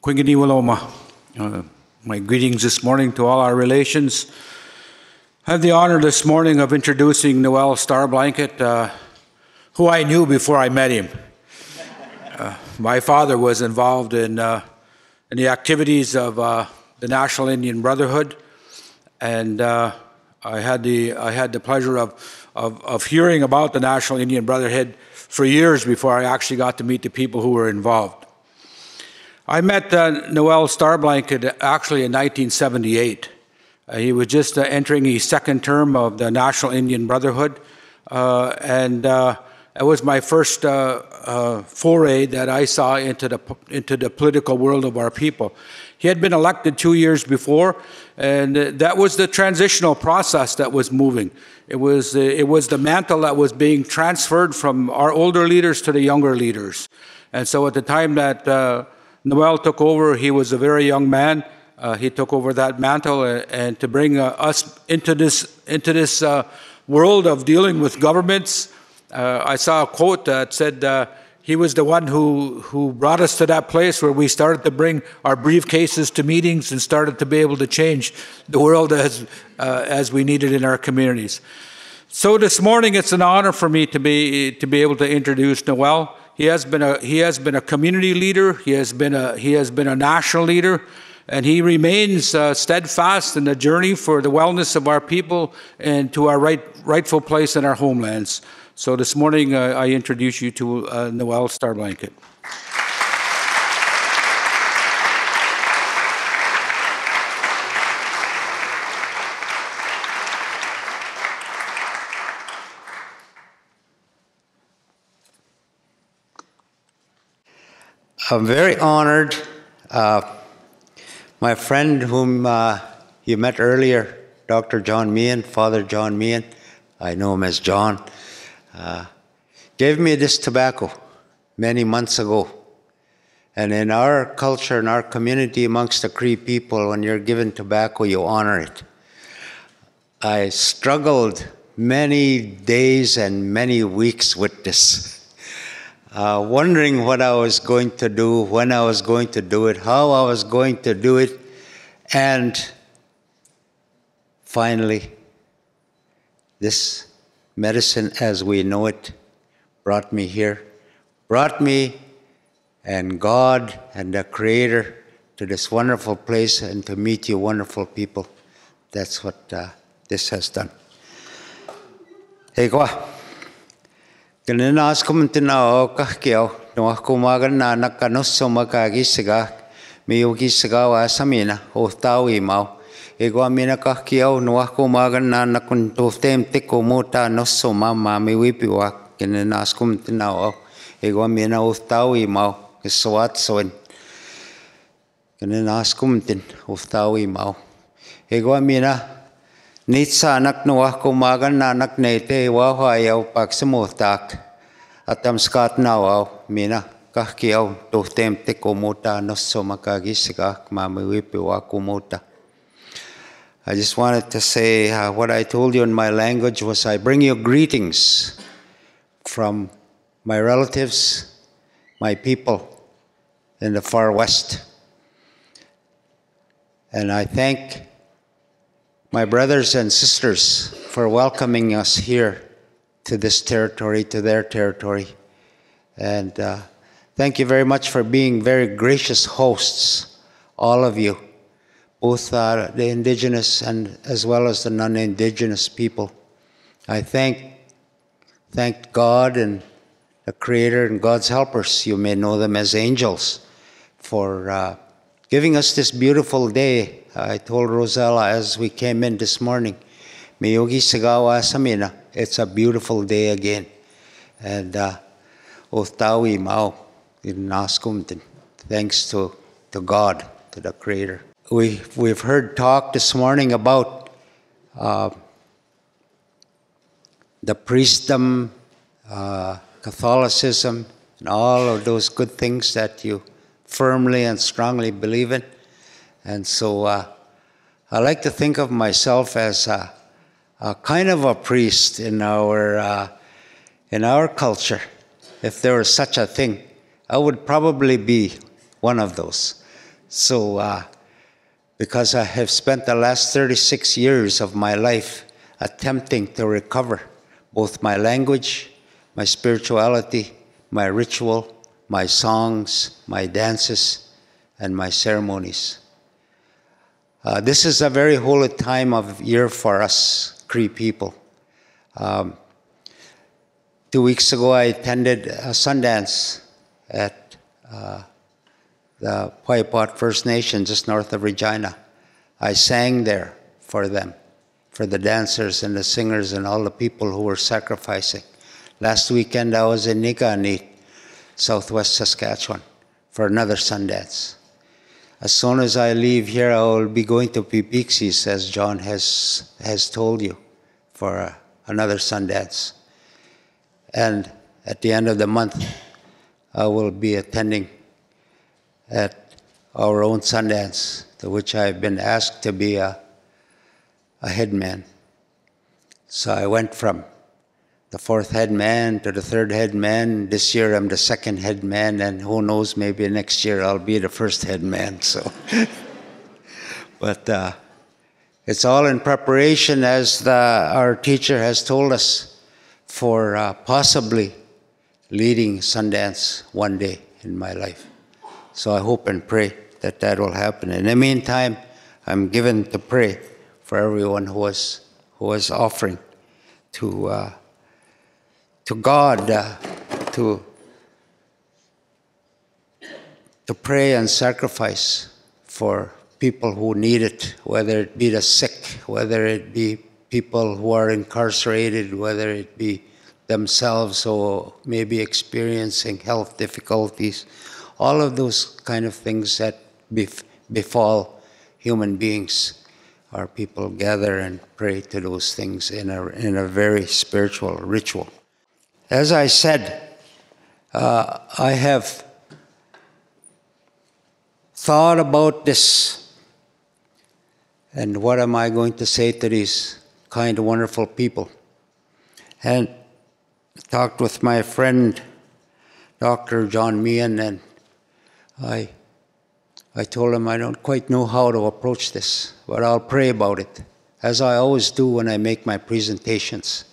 Kwinginiwaloma. My greetings this morning to all our relations. I have the honor this morning of introducing Noel Starblanket, who I knew before I met him. My father was involved in the activities of the National Indian Brotherhood, and I had the pleasure of hearing about the National Indian Brotherhood for years before I actually got to meet the people who were involved. I met Noel Starblanket actually in 1978. He was just entering his second term of the National Indian Brotherhood, and it was my first foray that I saw into the political world of our people. He had been elected 2 years before, and that was the transitional process that was moving. It was the mantle that was being transferred from our older leaders to the younger leaders. And so at the time that Noel took over, he was a very young man. He took over that mantle, and to bring us into this world of dealing with governments. I saw a quote that said he was the one who brought us to that place where we started to bring our briefcases to meetings and started to be able to change the world as we needed in our communities. So this morning, it's an honor for me to be able to introduce Noel. He has been a community leader. He has been a national leader, and he remains steadfast in the journey for the wellness of our people and to our rightful place in our homelands. So this morning, I introduce you to Noel Starblanket. I'm very honored. My friend whom you met earlier, Dr. John Meehan, Father John Meehan, I know him as John, gave me this tobacco many months ago. And in our culture, in our community, amongst the Cree people, when you're given tobacco, you honor it. I struggled many days and many weeks with this. Wondering what I was going to do, when I was going to do it, how I was going to do it, and finally, this medicine as we know it brought me here, brought me and God and the Creator to this wonderful place and to meet you wonderful people. That's what this has done. Hey, go. Kanina kumuntinao kahkiao no kumagan na nakanusso makagisiga miyugisiga wa samina o tawi mau ego amina kahkiao no kumagan na nakuntuftem tikumuta nusso mama miwipi wa kanina kumuntinao ego amina o tawi mau iswat soin kanina kumuntin o tawi mau ego amina Nitsa anak nuah kumagan na anak nete wahayaw pagsamutak atam skat nawaw mina kahkiyaw tuhtem te kumuta nosso makagisika mamiwipi wa kumuta. I just wanted to say what I told you in my language was I bring you greetings from my relatives, my people in the far west. And I thank my brothers and sisters for welcoming us here to this territory, to their territory. And thank you very much for being very gracious hosts, all of you, both the indigenous and as well as the non-indigenous people. I thank God and the Creator and God's helpers, you may know them as angels, for giving us this beautiful day. I told Rosella as we came in this morning, Miyogi Sigawa Samina, it's a beautiful day again. And Otawi Mao in Naskumtin, thanks to God, to the Creator. We've heard talk this morning about the priestdom, Catholicism, and all of those good things that you firmly and strongly believe in. And so I like to think of myself as a kind of a priest in our culture. If there was such a thing, I would probably be one of those. So, because I have spent the last 36 years of my life attempting to recover both my language, my spirituality, my ritual, my songs, my dances, and my ceremonies. This is a very holy time of year for us Cree people. 2 weeks ago, I attended a Sundance at the Poipot First Nation just north of Regina. I sang there for them, for the dancers and the singers and all the people who were sacrificing. Last weekend, I was in Nigaanee, southwest Saskatchewan, for another Sundance. As soon as I leave here, I will be going to Pipixi's, as John has told you, for another Sundance. And at the end of the month, I will be attending at our own Sundance, to which I've been asked to be a headman. So I went from the fourth headman to the third headman. This year I'm the second headman, and who knows, maybe next year I'll be the first headman. So, but it's all in preparation, as our teacher has told us, for possibly leading Sundance one day in my life. So I hope and pray that that will happen. In the meantime, I'm given to pray for everyone who was offering to God to pray and sacrifice for people who need it, whether it be the sick, whether it be people who are incarcerated, whether it be themselves or maybe experiencing health difficulties, all of those kind of things that befall human beings. Our people gather and pray to those things in a very spiritual ritual. As I said, I have thought about this, and what am I going to say to these kind, wonderful people? And I talked with my friend, Dr. John Meehan, and I told him I don't quite know how to approach this, but I'll pray about it, as I always do when I make my presentations.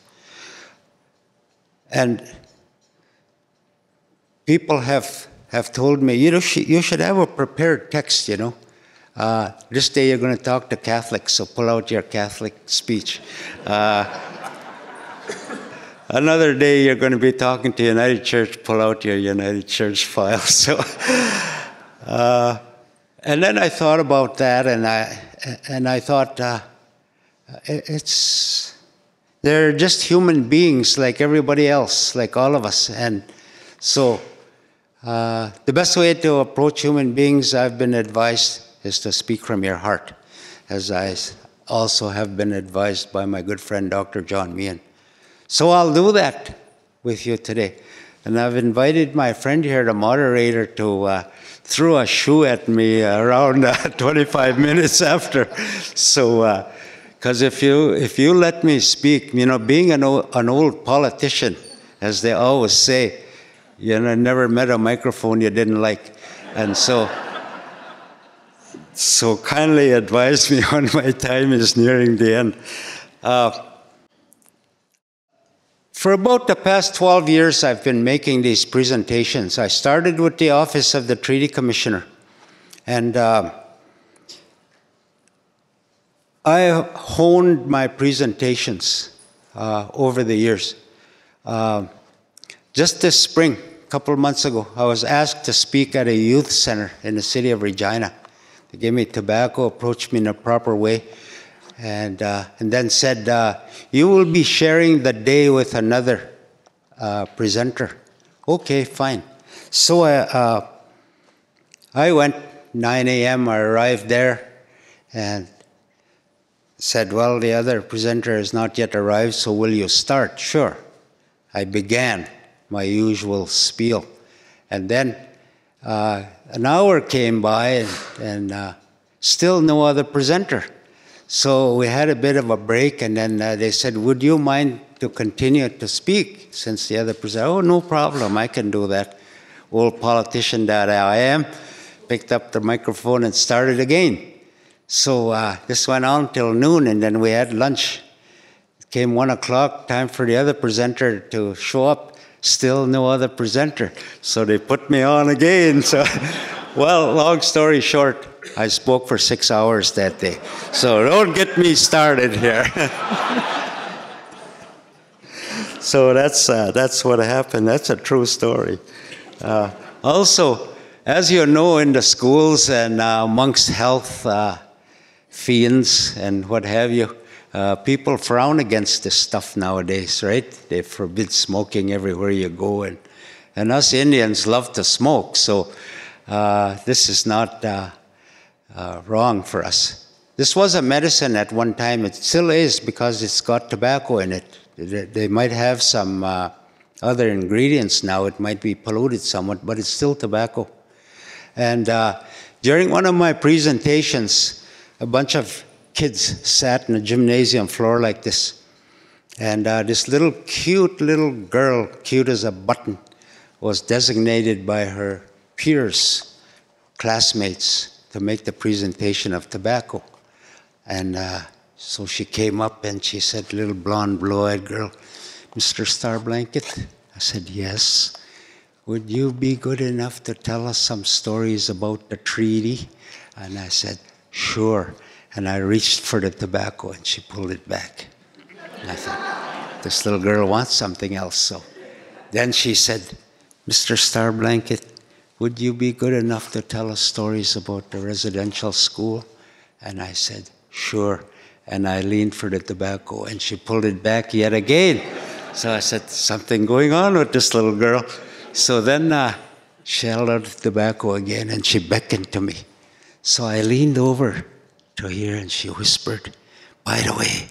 And people have told me, you should have a prepared text, you know. This day you're going to talk to Catholics, so pull out your Catholic speech. Another day you're going to be talking to United Church, pull out your United Church file. So, and then I thought about that, and I thought, they're just human beings like everybody else, like all of us. And so the best way to approach human beings, I've been advised, is to speak from your heart, as I also have been advised by my good friend, Dr. John Meehan. So I'll do that with you today. And I've invited my friend here, the moderator, to throw a shoe at me around 25 minutes after. So, because if you let me speak, you know, being an old politician, as they always say, you know, never met a microphone you didn't like. And so kindly advise me when my time is nearing the end. For about the past 12 years, I've been making these presentations. I started with the Office of the Treaty Commissioner, and I honed my presentations over the years. Just this spring, a couple of months ago, I was asked to speak at a youth center in the city of Regina. They gave me tobacco, approached me in a proper way, and then said, you will be sharing the day with another presenter. Okay, fine. So I went 9 a.m., I arrived there, and said, well, the other presenter has not yet arrived, so will you start? Sure. I began my usual spiel. And then an hour came by, and still no other presenter. So we had a bit of a break, and then they said, would you mind to continue to speak, since the other presenter? Oh, no problem, I can do that. Old politician that I am. picked up the microphone and started again. So this went on till noon, and then we had lunch. It came 1 o'clock, time for the other presenter to show up. Still no other presenter. So they put me on again. So, well, long story short, I spoke for 6 hours that day. So don't get me started here. So that's what happened. That's a true story. Also, as you know, in the schools and amongst health fiends and what have you, people frown against this stuff nowadays, right? They forbid smoking everywhere you go, and us Indians love to smoke, so this is not wrong for us. This was a medicine at one time. It still is because it's got tobacco in it. They might have some other ingredients now. It might be polluted somewhat, but it's still tobacco. And during one of my presentations, a bunch of kids sat in a gymnasium floor like this. And this cute little girl, cute as a button, was designated by her peers, classmates, to make the presentation of tobacco. And so she came up and she said, little blonde, blue-eyed girl, Mr. Starblanket? I said, yes. Would you be good enough to tell us some stories about the treaty? And I said, sure. And I reached for the tobacco and she pulled it back. And I thought, this little girl wants something else. So then she said, Mr. Starblanket, would you be good enough to tell us stories about the residential school? And I said, sure. And I leaned for the tobacco and she pulled it back yet again. So I said, something going on with this little girl. So then she held out the tobacco again and she beckoned to me. So I leaned over to her and she whispered, by the way,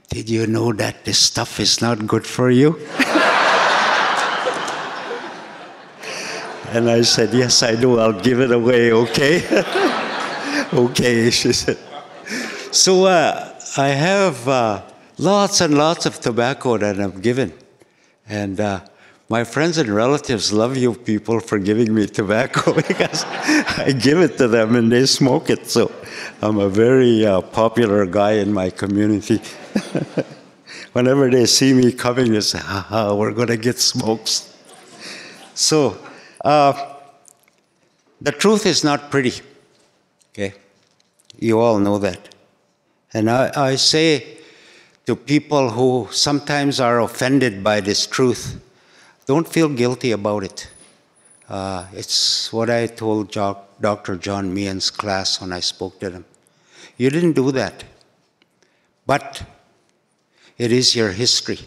did you know that this stuff is not good for you? And I said, yes, I do. I'll give it away, okay? Okay, she said. So I have lots and lots of tobacco that I've given. And my friends and relatives love you people for giving me tobacco because I give it to them and they smoke it. So I'm a very popular guy in my community. Whenever they see me coming, they say, haha, we're going to get smokes. So the truth is not pretty, okay? You all know that. And I say to people who sometimes are offended by this truth, don't feel guilty about it. It's what I told Dr. John Meehan's class when I spoke to them. You didn't do that. But it is your history,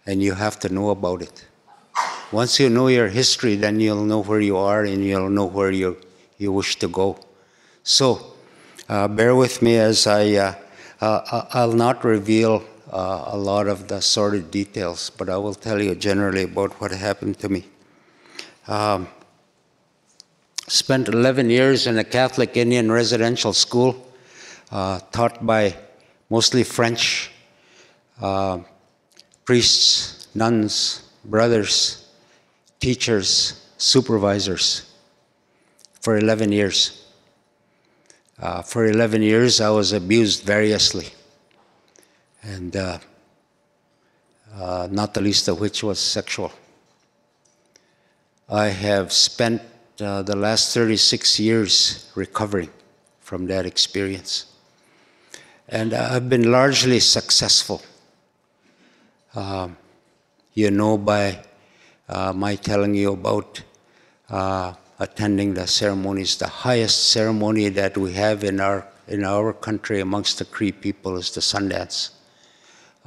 and you have to know about it. Once you know your history, then you'll know where you are and you'll know where you wish to go. So bear with me as I'll not reveal a lot of the sordid details, but I will tell you generally about what happened to me. Spent 11 years in a Catholic Indian residential school, taught by mostly French priests, nuns, brothers, teachers, supervisors for 11 years. For 11 years, I was abused variously, and not the least of which was sexual. I have spent the last 36 years recovering from that experience, and I've been largely successful. You know by my telling you about attending the ceremonies. The highest ceremony that we have in our country amongst the Cree people is the Sundance.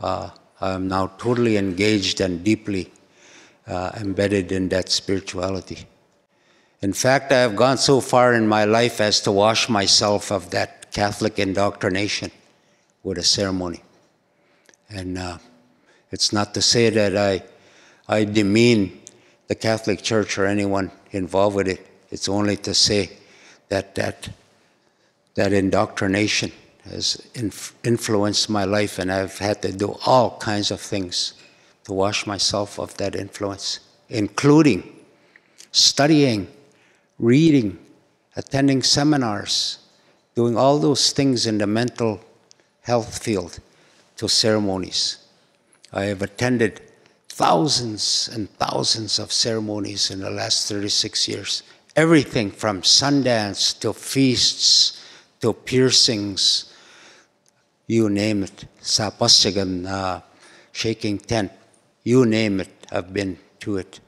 I'm now totally engaged and deeply embedded in that spirituality. In fact, I have gone so far in my life as to wash myself of that Catholic indoctrination with a ceremony. And it's not to say that I demean the Catholic Church or anyone involved with it. It's only to say that indoctrination has influenced my life, and I've had to do all kinds of things to wash myself of that influence, including studying, reading, attending seminars, doing all those things in the mental health field, to ceremonies. I have attended thousands and thousands of ceremonies in the last 36 years. Everything from Sundance to feasts to piercings, you name it. Sa Pasigan, shaking tent, you name it, I've been to it.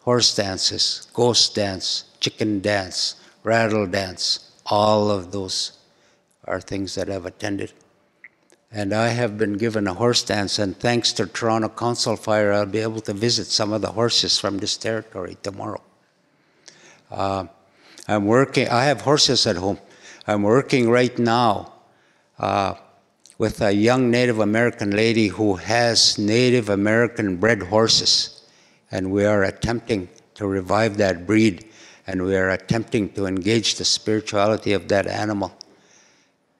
Horse dances, ghost dance, chicken dance, rattle dance, all of those are things that I've attended. And I have been given a horse dance, and thanks to Toronto Council Fire, I'll be able to visit some of the horses from this territory tomorrow. I'm working, I have horses at home. I'm working right now with a young Native American lady who has Native American bred horses. And we are attempting to revive that breed, and we are attempting to engage the spirituality of that animal.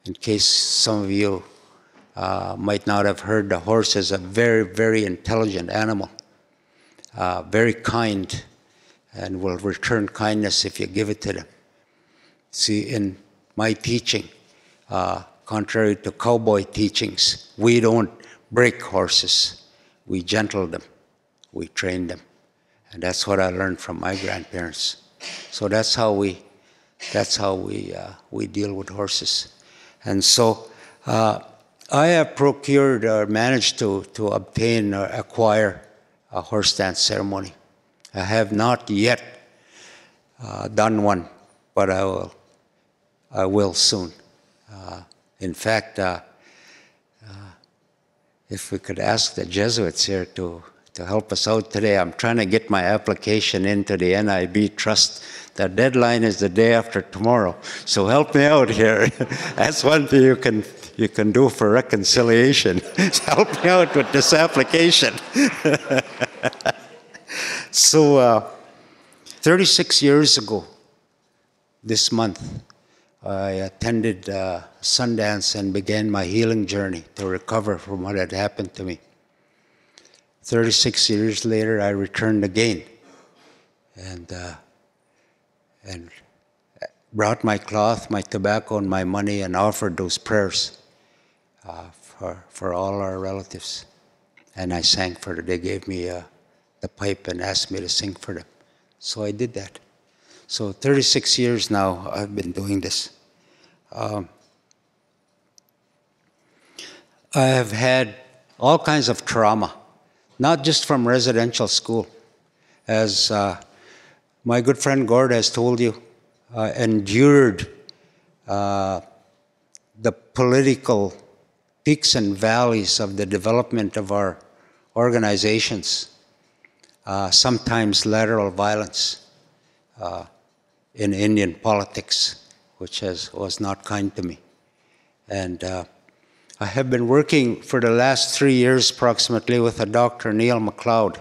In case some of you might not have heard, the horse is a very, very intelligent animal, very kind, and will return kindness if you give it to them. See, in my teaching, contrary to cowboy teachings, we don't break horses. We gentle them. We train them. And that's what I learned from my grandparents. So that's how we deal with horses. And so I have procured or managed to obtain or acquire a horse dance ceremony. I have not yet done one, but I will soon. In fact, if we could ask the Jesuits here to help us out today, I'm trying to get my application into the NIB Trust. The deadline is the day after tomorrow, so help me out here. That's one thing you can do for reconciliation. Help me out with this application. So 36 years ago, this month, I attended Sundance and began my healing journey to recover from what had happened to me. 36 years later, I returned again and brought my cloth, my tobacco, and my money and offered those prayers for all our relatives. And I sang for them. They gave me the pipe and asked me to sing for them. So I did that. So 36 years now I've been doing this. I have had all kinds of trauma, not just from residential school. As my good friend Gord has told you, endured the political peaks and valleys of the development of our organizations, sometimes lateral violence in Indian politics, which was not kind to me. And I have been working for the last 3 years approximately with a Dr. Neil MacLeod,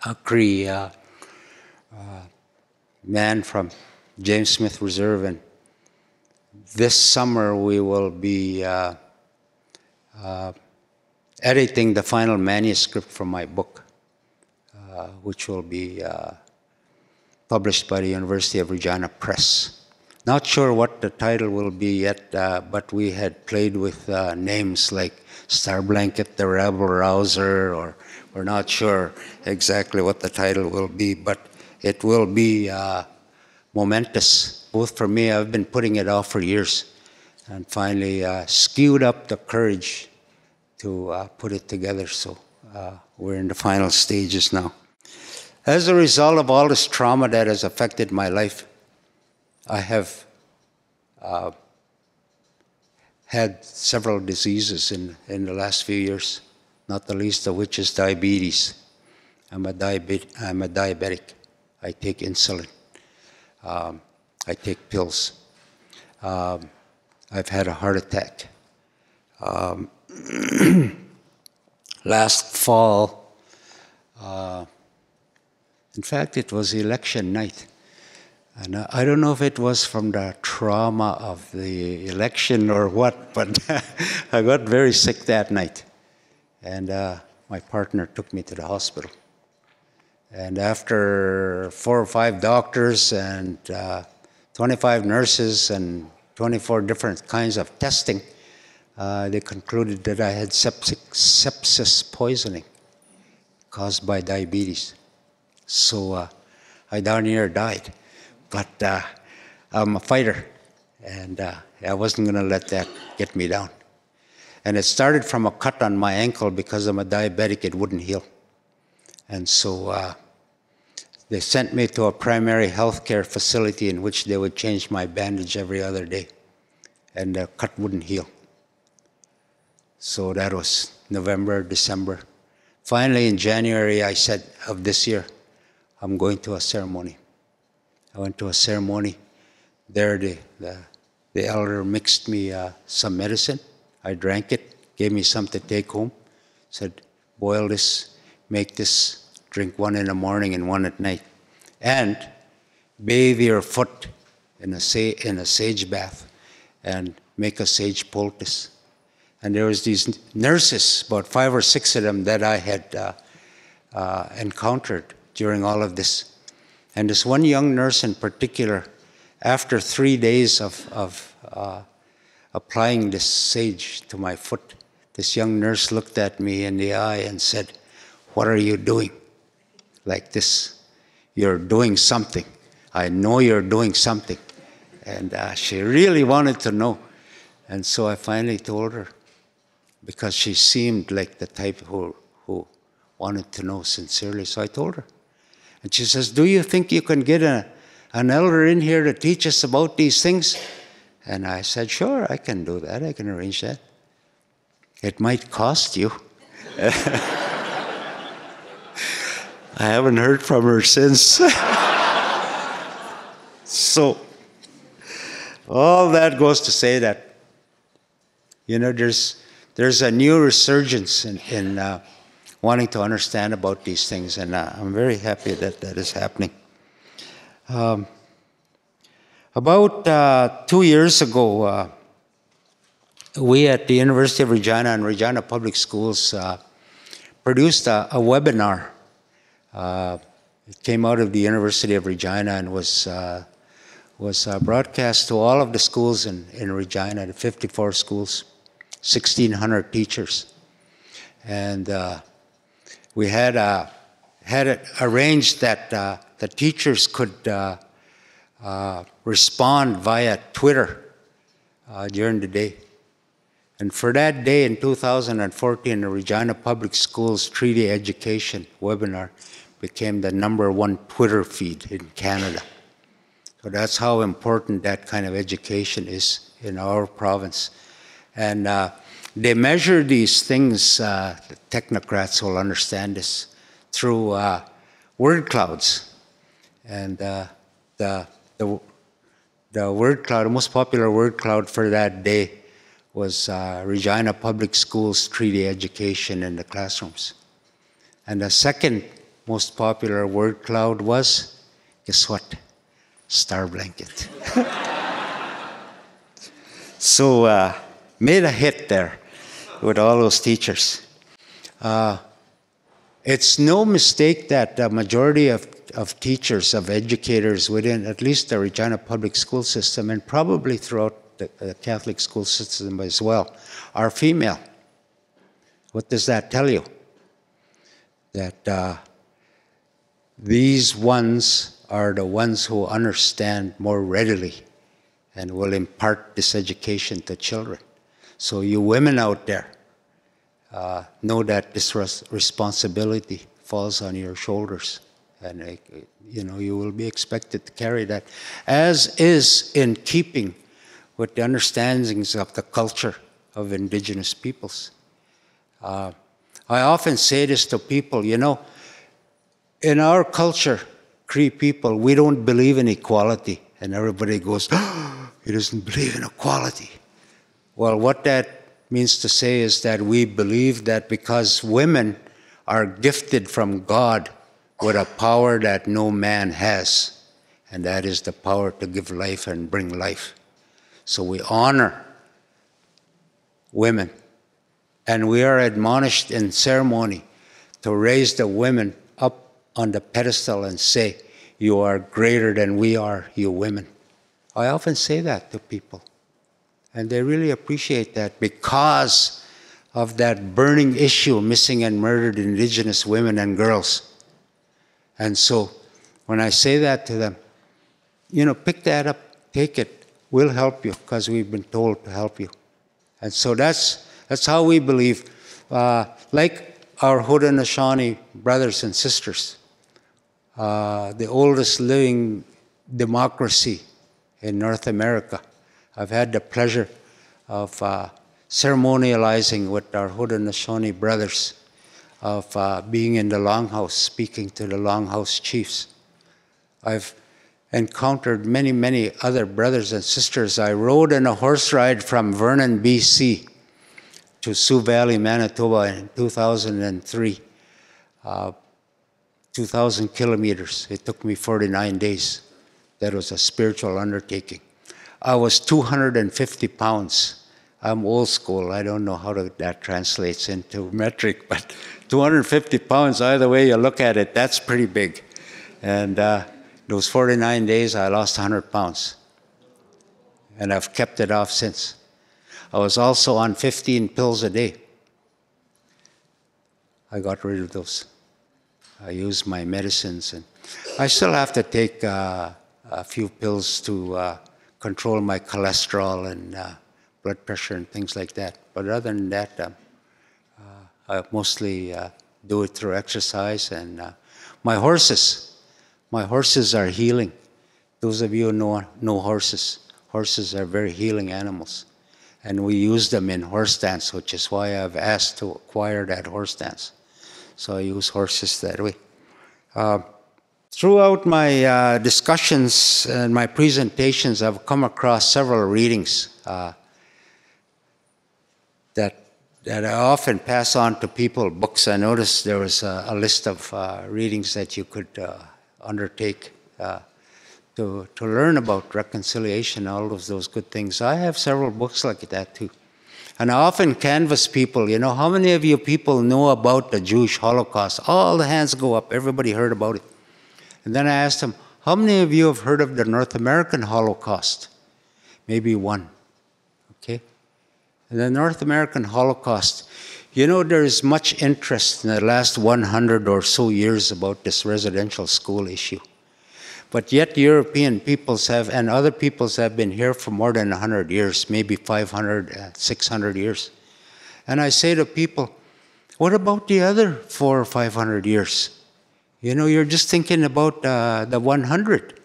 a Cree man from James Smith Reserve. And this summer we will be editing the final manuscript for my book, which will be published by the University of Regina Press. Not sure what the title will be yet, but we had played with names like Starblanket, the Rebel Rouser, or we're not sure exactly what the title will be, but it will be momentous, both for me. I've been putting it off for years, and finally skewed up the courage to put it together. So we're in the final stages now. As a result of all this trauma that has affected my life, I have had several diseases in the last few years, not the least of which is diabetes. I'm a diabetic. I take insulin. I take pills. I've had a heart attack. Last fall, in fact, it was election night. And I don't know if it was from the trauma of the election or what, but I got very sick that night. And my partner took me to the hospital. And after 4 or 5 doctors and 25 nurses and 24 different kinds of testing, they concluded that I had sepsis poisoning caused by diabetes. So I darn near died. But I'm a fighter, and I wasn't going to let that get me down. And it started from a cut on my ankle. Because I'm a diabetic, it wouldn't heal. And so they sent me to a primary health care facility in which they would change my bandage every other day. And the cut wouldn't heal. So that was November, December. Finally, in January, I said, of this year, I'm going to a ceremony. I went to a ceremony. There, the elder mixed me some medicine. I drank it, gave me some to take home. Said, boil this, make this, drink one in the morning and one at night. And bathe your foot in a sage bath and make a sage poultice. And there was these nurses, about 5 or 6 of them, that I had encountered during all of this. And this one young nurse in particular, after 3 days of applying this sage to my foot, this young nurse looked at me in the eye and said, "What are you doing?" Like this. "You're doing something. I know you're doing something." And she really wanted to know. And so I finally told her, because she seemed like the type who wanted to know sincerely. So I told her. And she says, "Do you think you can get an elder in here to teach us about these things?" And I said, "Sure, I can do that. I can arrange that. It might cost you." I haven't heard from her since. So, all that goes to say that, there's a new resurgence in wanting to understand about these things, and I'm very happy that that is happening. About 2 years ago, we at the University of Regina and Regina Public Schools produced a webinar. It came out of the University of Regina and was broadcast to all of the schools in Regina, the 54 schools, 1,600 teachers. And we had it arranged that the teachers could respond via Twitter during the day. And for that day in 2014, the Regina Public Schools Treaty Education webinar became the #1 Twitter feed in Canada. So that's how important that kind of education is in our province. And they measure these things, the technocrats will understand this, through word clouds. And the word cloud, the most popular word cloud for that day was Regina Public Schools Treaty Education in the classrooms. And the second most popular word cloud was, guess what? Starblanket. So made a hit there with all those teachers. It's no mistake that the majority of teachers, of educators within at least the Regina Public School System, and probably throughout the Catholic school system as well, are female. What does that tell you? That these ones are the ones who understand more readily and will impart this education to children. So you women out there, know that this responsibility falls on your shoulders. And you will be expected to carry that, as is in keeping with the understandings of the culture of indigenous peoples. I often say this to people, in our culture, Cree people, we don't believe in equality. And everybody goes, "Oh, he doesn't believe in equality." Well, what that means to say is that we believe that because women are gifted from God with a power that no man has, and that is the power to give life and bring life. So we honor women, and we are admonished in ceremony to raise the women up on the pedestal and say, "You are greater than we are, you women." I often say that to people. And they really appreciate that because of that burning issue, missing and murdered Indigenous women and girls. And so when I say that to them, pick that up, take it. We'll help you because we've been told to help you. And so that's how we believe. Like our Haudenosaunee brothers and sisters, the oldest living democracy in North America. I've had the pleasure of ceremonializing with our Haudenosaunee brothers, of being in the Longhouse, speaking to the Longhouse chiefs. I've encountered many, many other brothers and sisters. I rode in a horse ride from Vernon, BC to Sioux Valley, Manitoba in 2003. 2,000 kilometers. It took me 49 days. That was a spiritual undertaking. I was 250 pounds. I'm old school. I don't know how that translates into metric, but 250 pounds, either way you look at it, that's pretty big. And those 49 days, I lost 100 pounds. And I've kept it off since. I was also on 15 pills a day. I got rid of those. I use my medicines, and I still have to take a few pills to control my cholesterol and blood pressure and things like that. But other than that, I mostly do it through exercise. And my horses are healing. Those of you who know horses are very healing animals. And we use them in horse dance, which is why I've asked to acquire that horse dance. So I use horses that way. Throughout my discussions and my presentations, I've come across several readings that I often pass on to people, books. I noticed there was a list of readings that you could undertake to learn about reconciliation, all of those good things. I have several books like that too. And I often canvass people, how many of you people know about the Jewish Holocaust? All the hands go up, everybody heard about it. And then I asked them, how many of you have heard of the North American Holocaust? Maybe one, okay? And the North American Holocaust, there is much interest in the last 100 or so years about this residential school issue. But yet European peoples have, and other peoples have been here for more than 100 years, maybe 500, 600 years. And I say to people, what about the other 400 or 500 years? You're just thinking about the 100.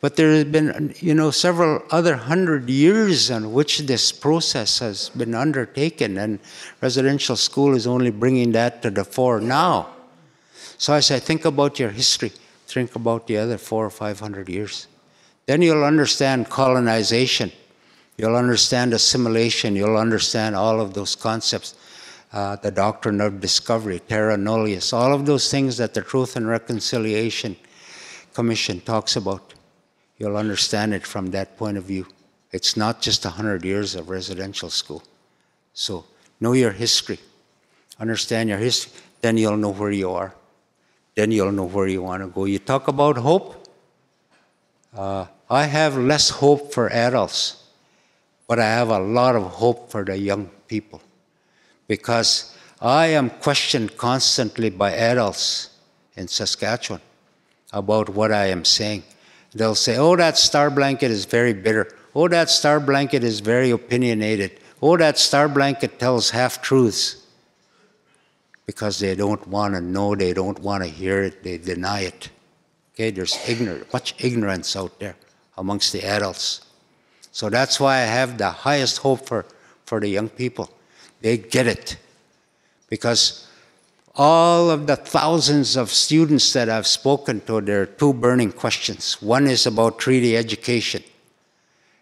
But there have been, several other 100 years on which this process has been undertaken, and residential school is only bringing that to the fore now. So I say, think about your history. Think about the other 400 or 500 years. Then you'll understand colonization. You'll understand assimilation. You'll understand all of those concepts. The doctrine of discovery, terra nullius, all of those things that the Truth and Reconciliation Commission talks about. You'll understand it from that point of view. It's not just 100 years of residential school. So know your history. Understand your history. Then you'll know where you are. Then you'll know where you want to go. You talk about hope. I have less hope for adults, but I have a lot of hope for the young people, because I am questioned constantly by adults in Saskatchewan about what I am saying. They'll say, oh, that Starblanket is very bitter. Oh, that Starblanket is very opinionated. Oh, that Starblanket tells half-truths. Because they don't want to know, they don't want to hear it, they deny it. Okay, there's much ignorance out there amongst the adults. So that's why I have the highest hope for the young people. They get it. Because all of the thousands of students that I've spoken to, there are two burning questions. One is about treaty education.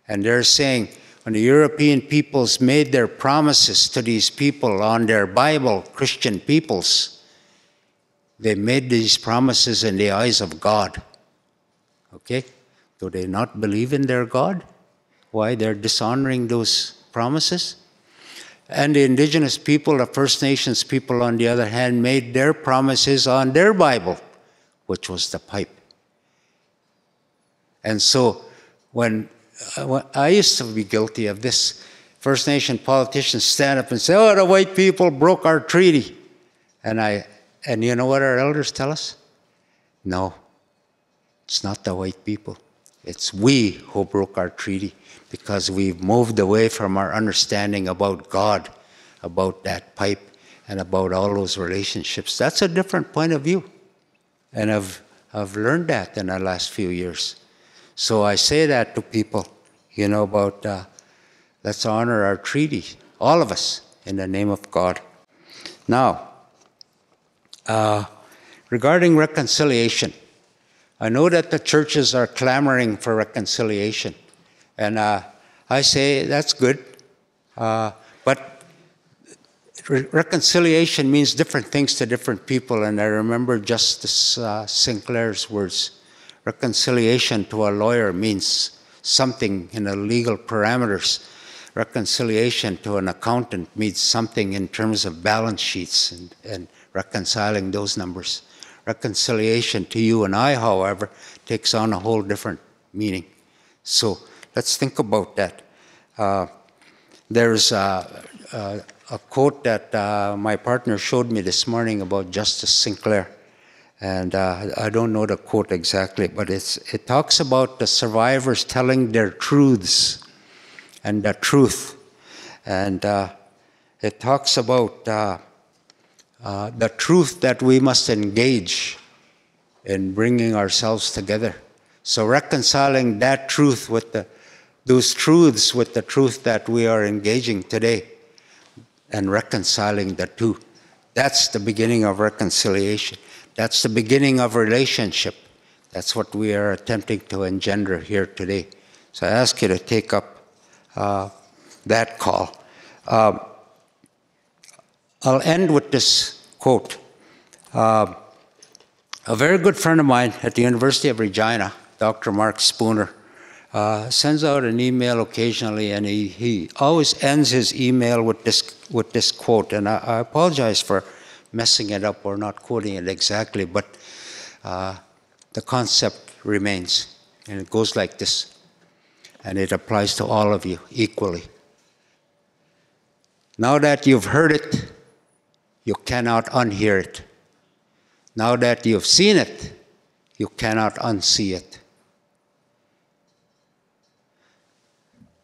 And they're saying, when the European peoples made their promises to these people on their Bible, Christian peoples, they made these promises in the eyes of God. Okay? Do they not believe in their God? Why? They're dishonoring those promises? And the Indigenous people, the First Nations people, on the other hand, made their promises on their Bible, which was the pipe. And so when I used to be guilty of this. First Nation politicians stand up and say, "Oh, the white people broke our treaty." And you know what our elders tell us? No, it's not the white people. It's we who broke our treaty because we've moved away from our understanding about God, about that pipe, and about all those relationships. That's a different point of view. And I've learned that in the last few years. So I say that to people, about let's honor our treaty, all of us, in the name of God. Now, regarding reconciliation, I know that the churches are clamoring for reconciliation. And I say that's good. But reconciliation means different things to different people. And I remember Justice Sinclair's words. Reconciliation to a lawyer means something in the legal parameters. Reconciliation to an accountant means something in terms of balance sheets and reconciling those numbers. Reconciliation to you and I, however, takes on a whole different meaning. So let's think about that. There's a quote that my partner showed me this morning about Justice Sinclair. And I don't know the quote exactly, but it talks about the survivors telling their truths and the truth. And it talks about the truth that we must engage in bringing ourselves together. So reconciling that truth with those truths with the truth that we are engaging today and reconciling the two. That's the beginning of reconciliation. That's the beginning of relationship. That's what we are attempting to engender here today. So I ask you to take up that call. I'll end with this quote. A very good friend of mine at the University of Regina, Dr. Mark Spooner, sends out an email occasionally, and he always ends his email with this quote. And I apologize for messing it up or not quoting it exactly, but the concept remains. And it goes like this. And it applies to all of you equally. Now that you've heard it, you cannot unhear it. Now that you've seen it, you cannot unsee it.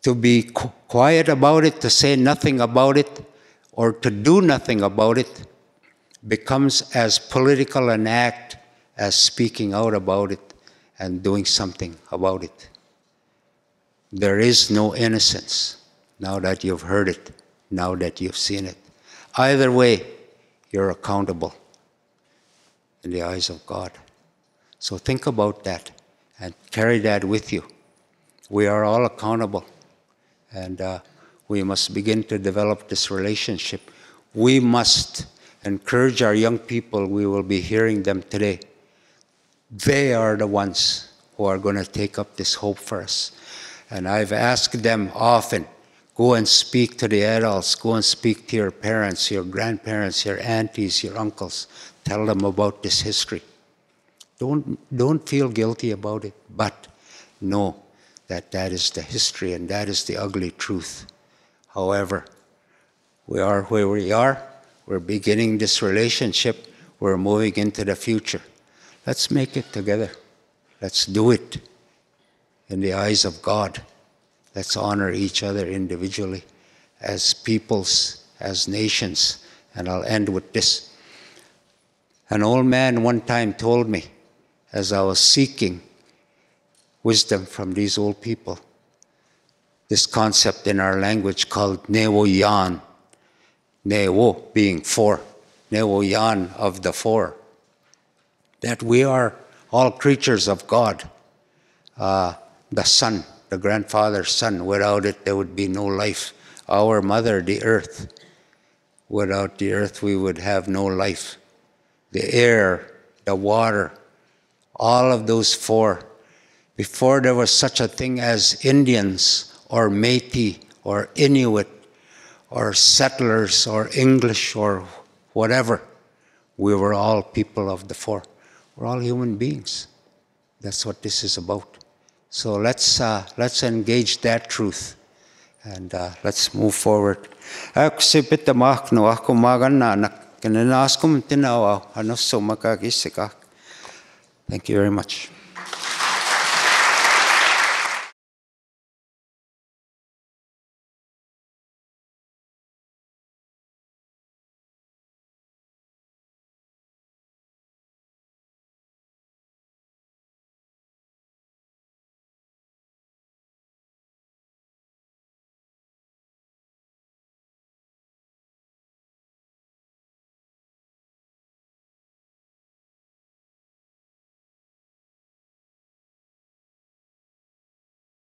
To be quiet about it, to say nothing about it, or to do nothing about it becomes as political an act as speaking out about it and doing something about it. There is no innocence now that you've heard it, now that you've seen it. Either way, you're accountable in the eyes of God. So think about that and carry that with you. We are all accountable, and we must begin to develop this relationship. We must encourage our young people. We will be hearing them today. They are the ones who are going to take up this hope for us. And I've asked them often, go and speak to the adults, go and speak to your parents, your grandparents, your aunties, your uncles. Tell them about this history. Don't feel guilty about it, but know that that is the history and that is the ugly truth. However, we are where we are. We're beginning this relationship. We're moving into the future. Let's make it together. Let's do it in the eyes of God. Let's honor each other individually as peoples, as nations. And I'll end with this. An old man one time told me, as I was seeking wisdom from these old people, this concept in our language called Newo Yan. Newo being four. Newo Yan of the four. That we are all creatures of God. The sun, the grandfather's son. Without it, there would be no life. Our mother, the earth. Without the earth, we would have no life. The air, the water, all of those four. Before there was such a thing as Indians or Métis or Inuit or settlers or English or whatever, we were all people of the four. We're all human beings. That's what this is about. So let's engage that truth, and let's move forward. Thank you very much.